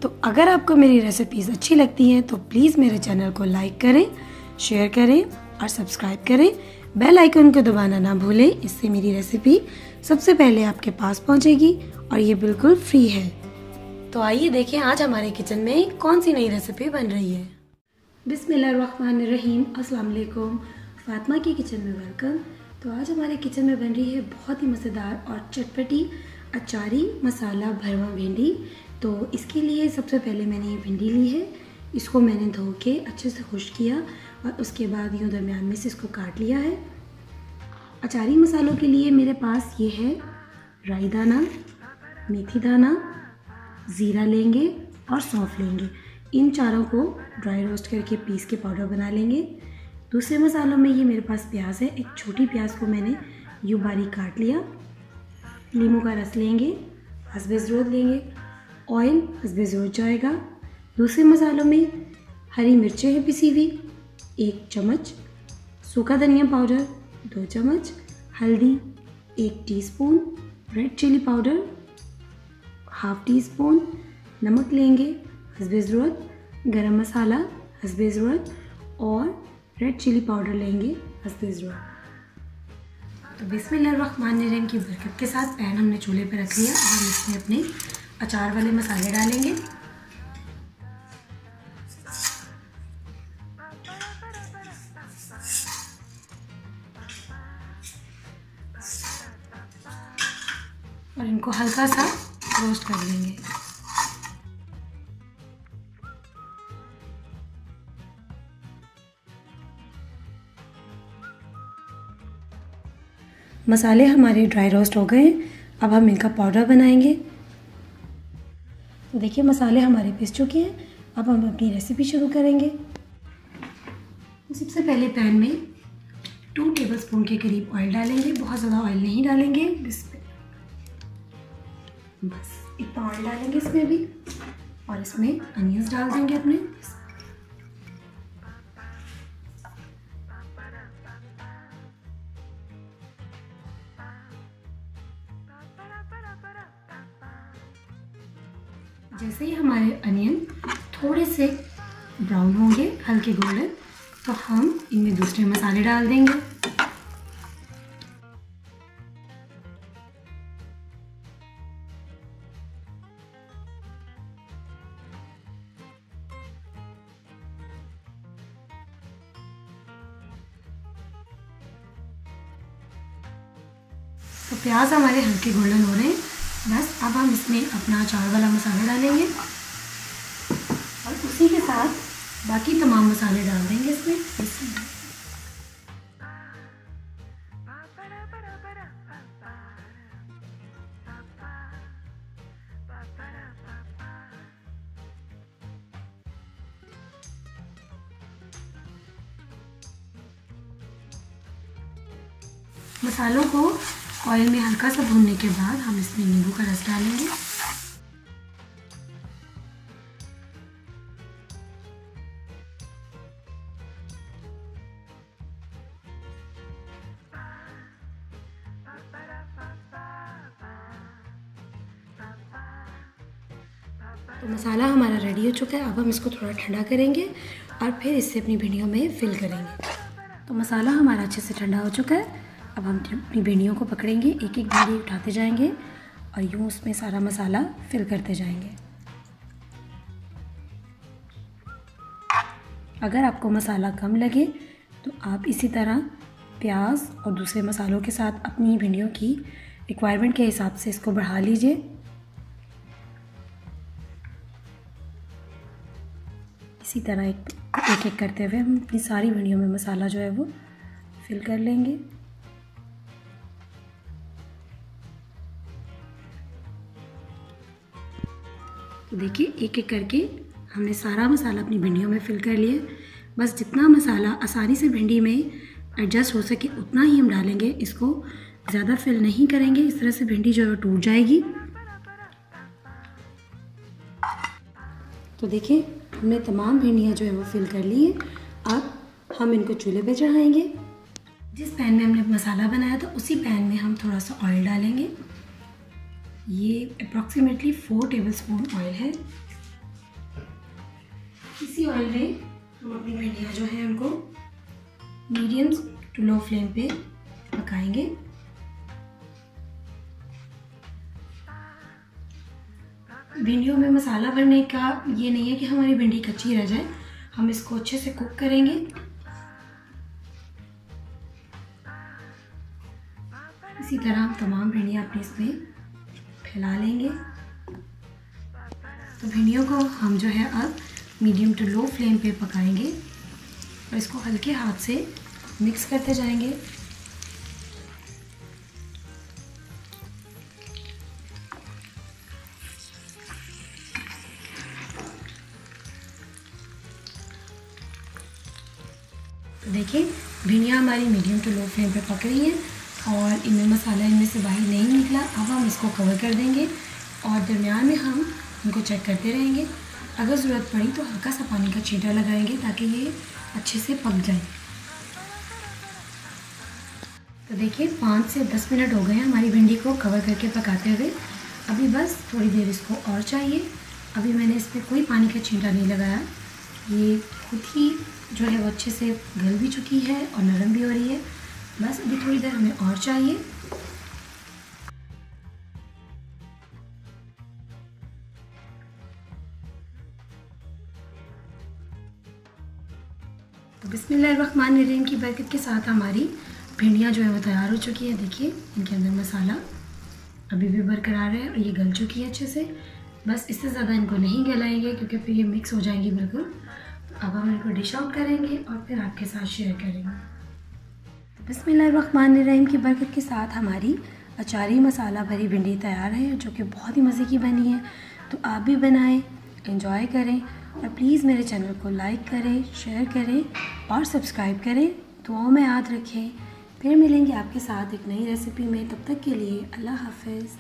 तो अगर आपको मेरी रेसिपीज़ अच्छी लगती हैं तो प्लीज़ मेरे चैनल को लाइक करें, शेयर करें और सब्सक्राइब करें। बेल आइकन को दबाना ना भूलें, इससे मेरी रेसिपी सबसे पहले आपके पास पहुंचेगी और ये बिल्कुल फ्री है। तो आइए देखें आज हमारे किचन में कौन सी नई रेसिपी बन रही है। बिस्मिल्लाहिर्रहमानिर्रहीम, अस्सलाम वालेकुम। फातिमा की किचन में वेलकम। तो आज हमारे किचन में बन रही है बहुत ही मज़ेदार और चटपटी अचारी मसाला भरवा भिंडी। तो इसके लिए सबसे पहले मैंने ये भिंडी ली है, इसको मैंने धो के अच्छे से खुश्क किया और उसके बाद यूँ दरमियान में से इसको काट लिया है। अचारी मसालों के लिए मेरे पास ये है राई दाना, मेथी दाना, ज़ीरा लेंगे और सौंफ लेंगे। इन चारों को ड्राई रोस्ट करके पीस के पाउडर बना लेंगे। दूसरे मसालों में ये मेरे पास प्याज है, एक छोटी प्याज को मैंने यूँ बारीक काट लिया। नींबू का रस लेंगे, हस्बे ज़रूरत लेंगे, ऑयल हस्बे ज़रूरत जाएगा। दूसरे मसालों में हरी मिर्चें हैं पिसी हुई 1 चम्मच, सूखा धनिया पाउडर 2 चम्मच, हल्दी 1 teaspoon, red chilli powder 1/2 teaspoon, नमक लेंगे हस्बे ज़रूरत, गरम मसाला हस्बे ज़रूरत और रेड चिली पाउडर लेंगे हस्बे ज़रूरत। तो बिस्मिल्लाहिर्रहमानिर्रहीम की बरकत के साथ पैन हमने चूल्हे पर रख लिया और हम इसमें अपने अचार वाले मसाले डालेंगे। और इनको हल्का सा रोस्ट कर लेंगे। मसाले हमारे ड्राई रोस्ट हो गए, अब हम इनका पाउडर बनाएंगे। तो देखिए मसाले हमारे पिस चुके हैं, अब हम अपनी रेसिपी शुरू करेंगे। सबसे पहले पैन में 2 टेबलस्पून के करीब ऑयल डालेंगे, बहुत ज़्यादा ऑयल नहीं डालेंगे, बस इतना ऑयल डालेंगे इसमें भी। और इसमें अनियंस डाल देंगे अपने। जैसे ही हमारे अनियन थोड़े से ब्राउन होंगे, हल्के गोल्डन, तो हम इनमें दूसरे मसाले डाल देंगे। तो प्याज हमारे हल्के गोल्डन हो रहे हैं, बस अब हम इसमें अपना अचार वाला मसाला डालेंगे और उसी के साथ बाकी तमाम मसाले डाल देंगे इसमें। मसालों को ऑयल में हल्का सा भूनने के बाद हम इसमें नींबू का रस डालेंगे। तो मसाला हमारा रेडी हो चुका है, अब हम इसको थोड़ा ठंडा करेंगे और फिर इससे अपनी भिंडियों में फिल करेंगे। तो मसाला हमारा अच्छे से ठंडा हो चुका है, अब हम अपनी भिंडियों को पकड़ेंगे, एक एक भिंडी उठाते जाएंगे और यूँ उसमें सारा मसाला फिल करते जाएंगे। अगर आपको मसाला कम लगे तो आप इसी तरह प्याज और दूसरे मसालों के साथ अपनी भिंडियों की रिक्वायरमेंट के हिसाब से इसको बढ़ा लीजिए। इसी तरह एक एक करते हुए हम अपनी सारी भिंडियों में मसाला जो है वो फिल कर लेंगे। तो देखिए एक एक करके हमने सारा मसाला अपनी भिंडियों में फिल कर लिया। बस जितना मसाला आसानी से भिंडी में एडजस्ट हो सके उतना ही हम डालेंगे, इसको ज़्यादा फिल नहीं करेंगे, इस तरह से भिंडी जो है टूट जाएगी। तो देखिए हमने तमाम भिंडियाँ जो है वो फिल कर ली हैं। अब हम इनको चूल्हे पे चढ़ाएंगे। जिस पैन में हमने मसाला बनाया था उसी पैन में हम थोड़ा सा ऑयल डालेंगे। ये अप्रॉक्सीमेटली 4 टेबलस्पून ऑयल है। इसी ऑयल में हम अपनी भिंडियाँ जो हैं उनको मीडियम टू लो फ्लेम पे पकाएंगे। भिंडियों में मसाला भरने का ये नहीं है कि हमारी भिंडी कच्ची रह जाए, हम इसको अच्छे से कुक करेंगे। इसी तरह हम तमाम भिंडियाँ अपनी इसमें फैला लेंगे। तो भिंडियों को हम जो है अब मीडियम टू लो फ्लेम पे पकाएंगे और इसको हल्के हाथ से मिक्स करते जाएंगे। तो देखिए भिंडियाँ हमारी मीडियम टू लो फ्लेम पे पक रही हैं और इनमें मसाला इनमें से बाहर नहीं निकला। अब हम इसको कवर कर देंगे और दरमियान में हम इनको चेक करते रहेंगे। अगर ज़रूरत पड़ी तो हल्का सा पानी का छींटा लगाएंगे ताकि ये अच्छे से पक जाए। तो देखिए 5 से 10 मिनट हो गए हैं हमारी भिंडी को कवर करके पकाते हुए। अभी बस थोड़ी देर इसको और चाहिए। अभी मैंने इस पर कोई पानी का छींटा नहीं लगाया, ये खुद ही जो है वो अच्छे से गल भी चुकी है और नरम भी हो रही है। बस अभी थोड़ी देर हमें और चाहिए। तो बिस्मिल्लाहिर्रहमानिर्रहीम की बरकत के साथ हमारी भिंडियाँ जो है वो तैयार हो चुकी है। देखिए इनके अंदर मसाला अभी भी बरकरार है और ये गल चुकी है अच्छे से। बस इससे ज़्यादा इनको नहीं गलाएंगे क्योंकि फिर ये मिक्स हो जाएंगी बिल्कुल। अब हम इनको डिश आउट करेंगे और फिर आपके साथ शेयर करेंगे। तो बिस्मिल्लाहिर्रहमानिर्रहीम की बरकत के साथ हमारी अचारी मसाला भरी भिंडी तैयार है जो कि बहुत ही मज़े की बनी है। तो आप भी बनाएं, एंजॉय करें और प्लीज़ मेरे चैनल को लाइक करें, शेयर करें और सब्सक्राइब करें। दुआओं में याद रखें। फिर मिलेंगे आपके साथ एक नई रेसिपी में। तब तक के लिए अल्लाह हाफ़िज़।